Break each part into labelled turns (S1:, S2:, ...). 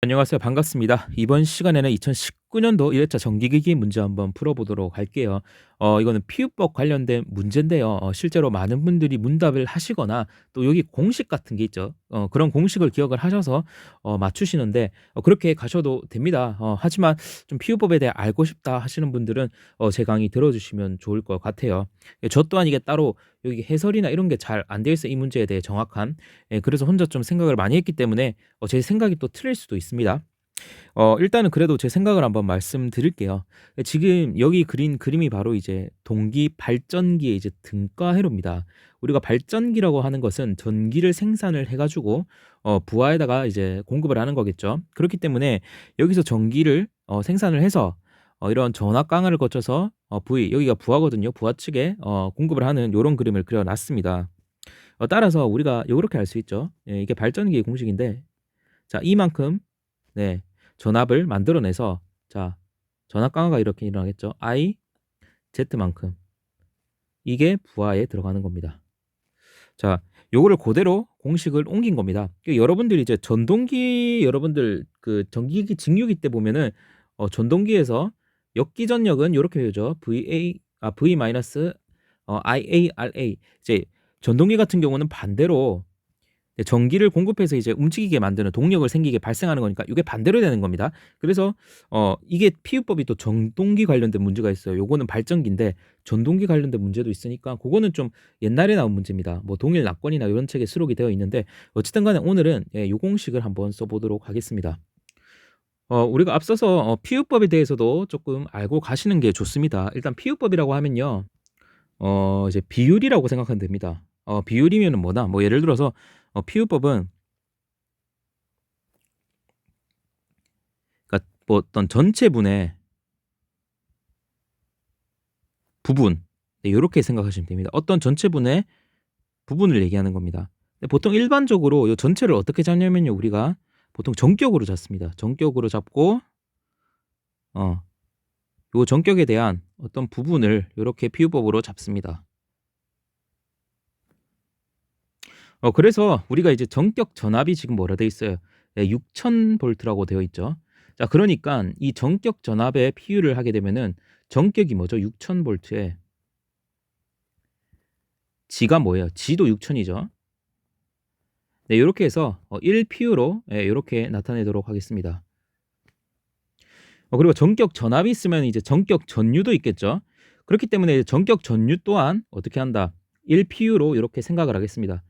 S1: 안녕하세요. 반갑습니다. 이번 시간에는 2019년도 1회차 정기기기 문제 한번 풀어보도록 할게요. 이거는 피우법 관련된 문제인데요. 실제로 많은 분들이 문답을 하시거나 또 여기 공식 같은 게 있죠. 그런 공식을 기억을 하셔서 맞추시는데 그렇게 가셔도 됩니다. 하지만 좀 피우법에 대해 알고 싶다 하시는 분들은 제 강의 들어주시면 좋을 것 같아요. 저 또한 이게 따로 여기 해설이나 이런 게 잘 안 되어 있어요. 이 문제에 대해 정확한. 그래서 혼자 좀 생각을 많이 했기 때문에 제 생각이 또 틀릴 수도 있습니다. 일단은 그래도 제 생각을 한번 말씀드릴게요. 지금 여기 그린 그림이 바로 이제 동기 발전기의 이제 등가회로입니다. 우리가 발전기라고 하는 것은 전기를 생산을 해 가지고 부하에다가 이제 공급을 하는 거겠죠. 그렇기 때문에 여기서 전기를 생산을 해서 이런 전압 강화를 거쳐서 V 여기가 부하거든요. 부하 측에 공급을 하는 요런 그림을 그려 놨습니다. 따라서 우리가 요렇게 알 수 있죠. 예, 이게 발전기의 공식인데 자 이만큼 네. 전압을 만들어내서 자 전압 강화가 이렇게 일어나겠죠. I Z만큼 이게 부하에 들어가는 겁니다. 자 요거를 고대로 공식을 옮긴 겁니다. 여러분들이 이제 전동기 여러분들 그 전기기 직류기 때 보면은 전동기에서 역기전력은 요렇게 배우죠. V 마이너스 IARA 이제 전동기 같은 경우는 반대로 전기를 공급해서 이제 움직이게 만드는 동력을 생기게 발생하는 거니까 이게 반대로 되는 겁니다. 그래서 이게 피우법이 또 전동기 관련된 문제가 있어요. 요거는 발전기인데 전동기 관련된 문제도 있으니까 그거는 좀 옛날에 나온 문제입니다. 뭐 동일 낙권이나 이런 책에 수록이 되어 있는데 어쨌든 간에 오늘은 요 공식을 한번 써 보도록 하겠습니다. 우리가 앞서서 피우법에 대해서도 조금 알고 가시는 게 좋습니다. 일단 피우법이라고 하면요. 이제 비율이라고 생각하면 됩니다. 비율이면은 뭐다? 뭐 예를 들어서 피우법은 그러니까 뭐 어떤 전체분의 부분 네 요렇게 생각하시면 됩니다. 어떤 전체분의 부분을 얘기하는 겁니다. 근데 보통 일반적으로 요 전체를 어떻게 잡냐면요. 우리가 보통 전격으로 잡습니다. 전격으로 잡고 어 요 전격에 대한 어떤 부분을 요렇게 피우법으로 잡습니다. 그래서 우리가 이제 전격 전압이 지금 뭐라 돼 있어요? 네, 6000 볼트라고 되어 있죠. 자 그러니깐 이 전격 전압에 비유를 하게 되면은 전격이 뭐죠? 6000 볼트에 G가 뭐예요? G도 6000 이죠. 네 요렇게 해서 1 PU로 예 요렇게 나타내도록 하겠습니다. 그리고 전격 전압이 있으면 이제 전격 전류도 있겠죠. 그렇기 때문에 전격 전류 또한 어떻게 한다? 1 PU로 요렇게 생각을 하겠습니다.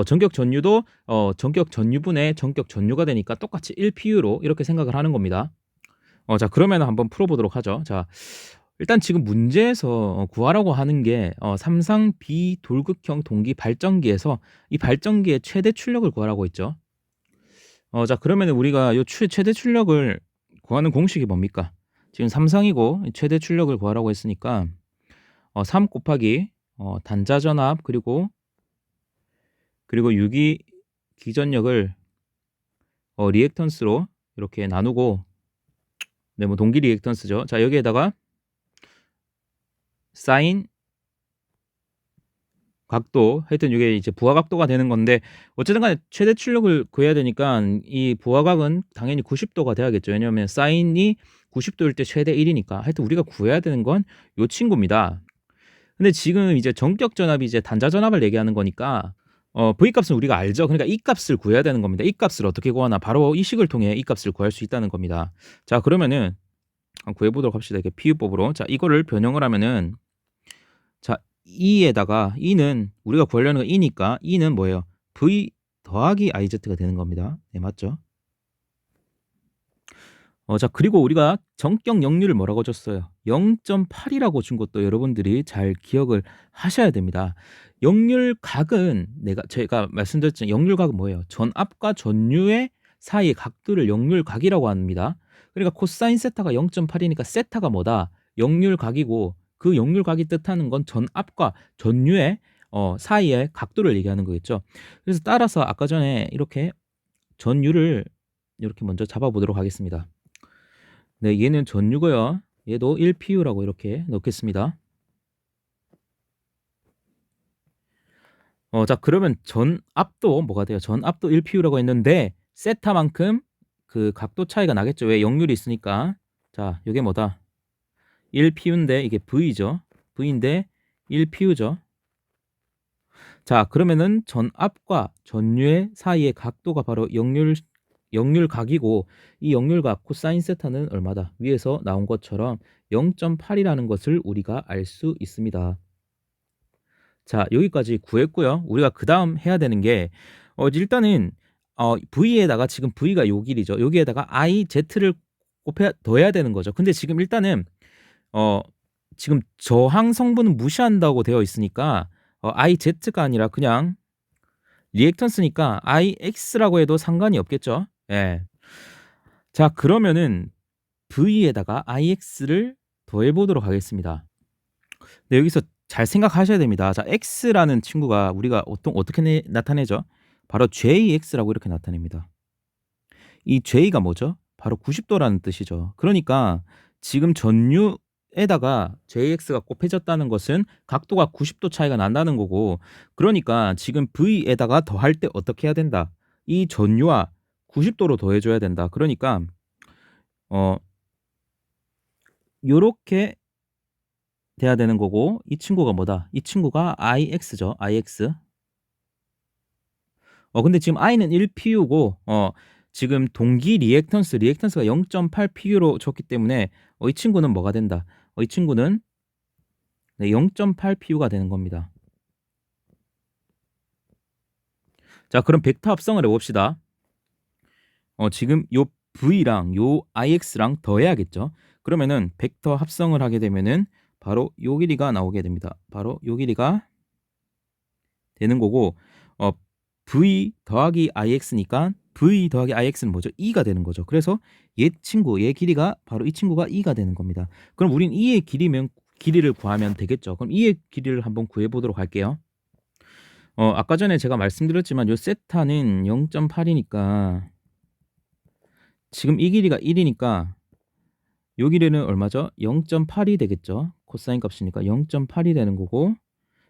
S1: 전격 전류도 전격 전류분의 전격 전류가 되니까 똑같이 1 PU로 이렇게 생각을 하는 겁니다. 자 그러면은 한번 풀어 보도록 하죠. 자 일단 지금 문제에서 구하라고 하는 게 삼상 비돌극형 동기 발전기에서 이 발전기의 최대 출력을 구하라고 했죠. 자 그러면은 우리가 요 최대 출력을 구하는 공식이 뭡니까? 지금 삼상이고 최대 출력을 구하라고 했으니까 3 곱하기 단자 전압 그리고 유기 기전력을 리액턴스로 이렇게 나누고 네 뭐 동기 리액턴스죠. 자 여기에다가 사인 각도 하여튼 이게 이제 부하각도가 되는 건데 어쨌든 간에 최대 출력을 구해야 되니까 이 부하각은 당연히 90 도가 돼야겠죠. 왜냐하면 사인이 90 도일 때 최대 1 이니까. 하여튼 우리가 구해야 되는 건 요 친구입니다. 근데 지금 이제 전격 전압이 이제 단자 전압을 얘기하는 거니까 V 값은 우리가 알죠. 그러니까 이 값을 구해야 되는 겁니다. 이 값을 어떻게 구하나 바로 이 식을 통해 이 값을 구할 수 있다는 겁니다. 자 그러면은 한번 구해 보도록 합시다. 이렇게 비유법으로. 자 이거를 변형을 하면은 자 E에다가 E는 우리가 구하려는 건 E니까 E는 뭐예요? V 더하기 IZ가 되는 겁니다. 네 맞죠? 자 그리고 우리가 전격 역률을 뭐라고 줬어요? 0.8이라고 준 것도 여러분들이 잘 기억을 하셔야 됩니다. 역률각은 제가 말씀드렸죠. 역률각은 뭐예요? 전압과 전류의 사이의 각도를 역률각이라고 합니다. 그러니까 코사인 세타가 0.8이니까 세타가 뭐다? 역률각이고 그 역률각이 뜻하는 건 전압과 전류의 사이의 각도를 얘기하는 거겠죠. 그래서 따라서 아까 전에 이렇게 전류를 이렇게 먼저 잡아 보도록 하겠습니다. 네 얘는 전류고요. 얘도 1 PU라고 이렇게 넣겠습니다. 자 그러면 전압도 뭐가 돼요? 전압도 1 PU라고 했는데 세타만큼 그 각도 차이가 나겠죠. 왜? 역률이 있으니까. 자, 요게 뭐다? 1PU인데 이게 V죠. V인데 1PU죠. 자, 그러면은 전압과 전류의 사이의 각도가 바로 역률각이고, 이 역률각 코사인 세타는 얼마다? 위에서 나온 것처럼 0.8이라는 것을 우리가 알 수 있습니다. 자, 여기까지 구했고요. 우리가 그다음 해야 되는 게 일단은 V에다가, 지금 V가 요 길이죠. 여기에다가 IZ를 더해야 되는 거죠. 근데 지금 일단은 어 지금 저항 성분은 무시한다고 되어 있으니까 IZ가 아니라 그냥 리액턴스니까 IX라고 해도 상관이 없겠죠. 예. 자, 그러면은 V에다가 IX를 더해 보도록 하겠습니다. 네, 여기서 잘 생각하셔야 됩니다. 자, X라는 친구가 우리가 어떻게 나타내죠? 바로 JX라고 이렇게 나타냅니다. 이 J가 뭐죠? 바로 90도라는 뜻이죠. 그러니까 지금 전류에다가 JX가 곱해졌다는 것은 각도가 90도 차이가 난다는 거고, 그러니까 지금 V에다가 더할 때 어떻게 해야 된다? 이 전류와 90도로 더해줘야 된다. 그러니까 어 요렇게 돼야 되는 거고, 이 친구가 뭐다? 이 친구가 IX죠. IX. 근데 지금 I는 1PU고 지금 동기 리액턴스가 0.8PU로 줬기 때문에 이 친구는 뭐가 된다? 이 친구는 0.8PU가 되는 겁니다. 자, 그럼 벡터 합성을 해봅시다. 지금 요 V랑 요 IX랑 더해야겠죠. 그러면은 벡터 합성을 하게 되면은 바로 요 길이가 나오게 됩니다. 바로 요 길이가 되는 거고, V 더하기 IX니까 V 더하기 IX는 뭐죠? 2가 되는 거죠. 그래서 얘 길이가 바로 이 친구가 2가 되는 겁니다. 그럼 우린 2의 길이를 구하면 되겠죠. 그럼 2의 길이를 한번 구해 보도록 할게요. 아까 전에 제가 말씀드렸지만 요 세타는 0.8이니까 지금 이 길이가 1이니까 요 길이는 얼마죠? 0.8이 되겠죠. 코사인 값이니까 0.8이 되는 거고,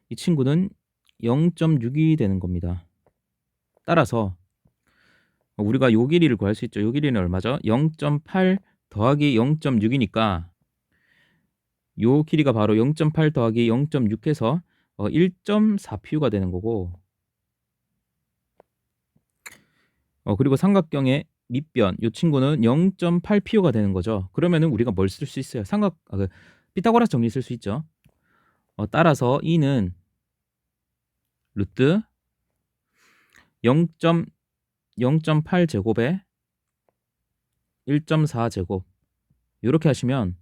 S1: 이 친구는 0.6이 되는 겁니다. 따라서 우리가 요 길이를 구할 수 있죠. 요 길이는 얼마죠? 0.8 더하기 0.6이니까 요 길이가 바로 0.8 더하기 0.6 해서 1.4PU가 되는 거고, 그리고 삼각형의 밑변 요 친구는 0.8PU가 되는 거죠. 그러면은 우리가 뭘 쓸 수 있어요? 피타고라스 정리 쓸 수 있죠. 따라서 E는 루트 0.8 제곱에 1.4 제곱 이렇게 하시면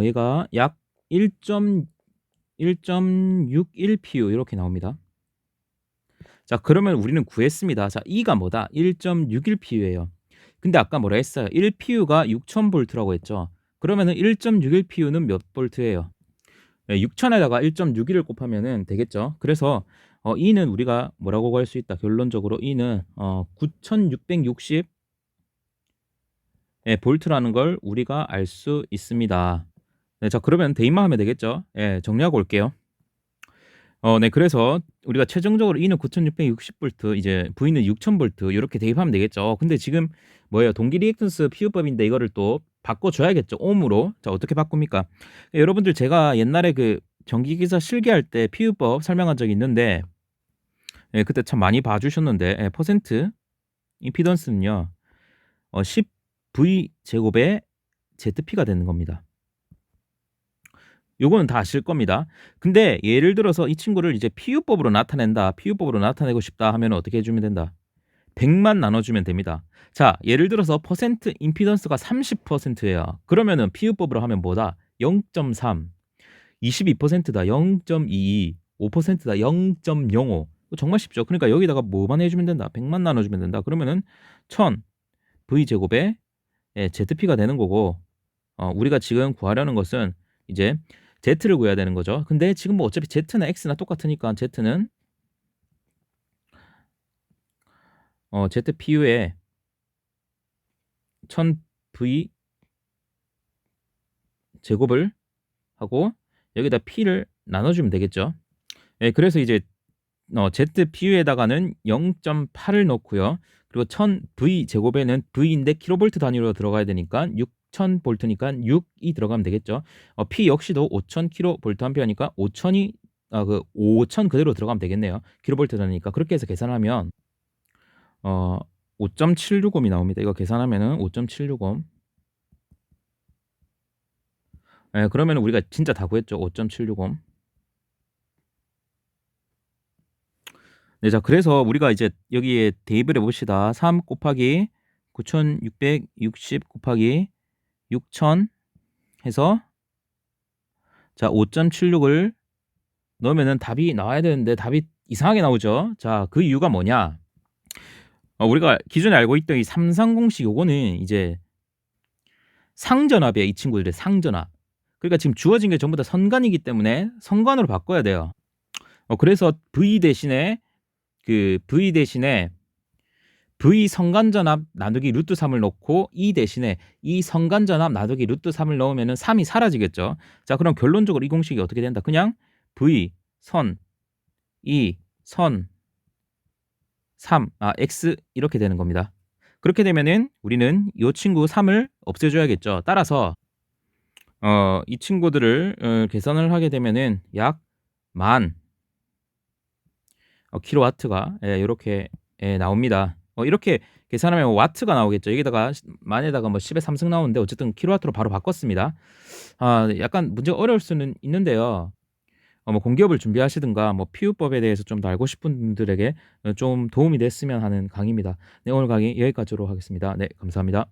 S1: 얘가 약 1.61PU 이렇게 나옵니다. 자, 그러면 우리는 구했습니다. 자, E가 뭐다? 1.61PU예요. 근데 아까 뭐라 했어요? 1PU가 6000V라고 했죠. 그러면은 1.61PU는 몇 볼트예요? 6000에다가 1.61을 곱하면은 되겠죠. 그래서 E는 우리가 뭐라고 구할 수 있다? 결론적으로 E는 9660 볼트라는 걸 우리가 알 수 있습니다. 네, 자, 그러면 대입만 하면 되겠죠. 정리하고 올게요. 네, 그래서 우리가 최종적으로 E는 9660V, 이제 V는 6000V 이렇게 대입하면 되겠죠. 근데 지금 뭐예요? 동기 리액턴스 PU법인데 이거를 또 바꿔줘야겠죠. 옴으로. 자, 어떻게 바꿉니까? 여러분들 제가 옛날에 그 전기기사 실기할 때 PU법 설명한 적이 있는데, 그때 참 많이 봐주셨는데, 퍼센트 임피던스는요 10V 제곱에 ZP가 되는 겁니다. 요거는 다 아실 겁니다. 근데 예를 들어서 이 친구를 이제 PU법으로 나타낸다, PU법으로 나타내고 싶다 하면 어떻게 해주면 된다? 100만 나눠주면 됩니다. 자, 예를 들어서 퍼센트 임피던스가 30%예요. 그러면은 PU법으로 하면 뭐다? 0.3, 22%다 0.22, 5%다 0.05. 정말 쉽죠. 그러니까 여기다가 뭐만 해주면 된다? 100만 나눠주면 된다. 그러면은 1000 V제곱에 ZP가 되는 거고, 우리가 지금 구하려는 것은 이제 Z를 구해야 되는 거죠. 근데 지금 뭐 어차피 Z나 X나 똑같으니까 Z는 ZPU에 1000V 제곱을 하고 여기다 P를 나눠주면 되겠죠. 그래서 이제 ZPU에다가는 0.8을 넣고요. 그리고 1000V 제곱에는 V인데 킬로볼트 단위로 들어가야 되니까 6000볼트니까 6이 들어가면 되겠죠. P 역시도 5000 킬로볼트 암페어니까 5000이 5000 그대로 들어가면 되겠네요. 킬로볼트 단위니까. 그렇게 해서 계산하면 5.760이 나옵니다. 이거 계산하면은 5.760. 예, 그러면 우리가 진짜 다 구했죠. 5.760. 네, 자, 그래서 우리가 이제 여기에 대입을 해봅시다. 3 곱하기 9660 곱하기 6000 해서 자, 5.76을 넣으면은 답이 나와야 되는데 답이 이상하게 나오죠. 자, 그 이유가 뭐냐? 우리가 기존에 알고 있던 이 삼상공식 요거는 이제 상전압이에요. 이 친구들의 상전압. 그러니까 지금 주어진 게 전부 다 선관이기 때문에 선관으로 바꿔야 돼요. 그래서 V 대신에 V 성간전압 나누기 루트 3을 넣고 E 대신에 이 성간전압 나누기 루트 3을 넣으면 3이 사라지겠죠. 자, 그럼 결론적으로 이 공식이 어떻게 된다? 그냥 V 선 E 선 3 X 이렇게 되는 겁니다. 그렇게 되면은 우리는 이 친구 3을 없애줘야겠죠. 따라서 이 친구들을 계산을 하게 되면은 약 10,000 킬로와트가 이렇게 나옵니다. 이렇게 계산하면 와트가 나오겠죠. 여기다가 만에다가 뭐 10의 3승 나오는데 어쨌든 킬로와트로 바로 바꿨습니다. 약간 문제가 어려울 수는 있는데요. 뭐 공기업을 준비하시든가 뭐 피우법에 대해서 좀 더 알고 싶은 분들에게 좀 도움이 됐으면 하는 강의입니다. 네, 오늘 강의 여기까지로 하겠습니다. 네, 감사합니다.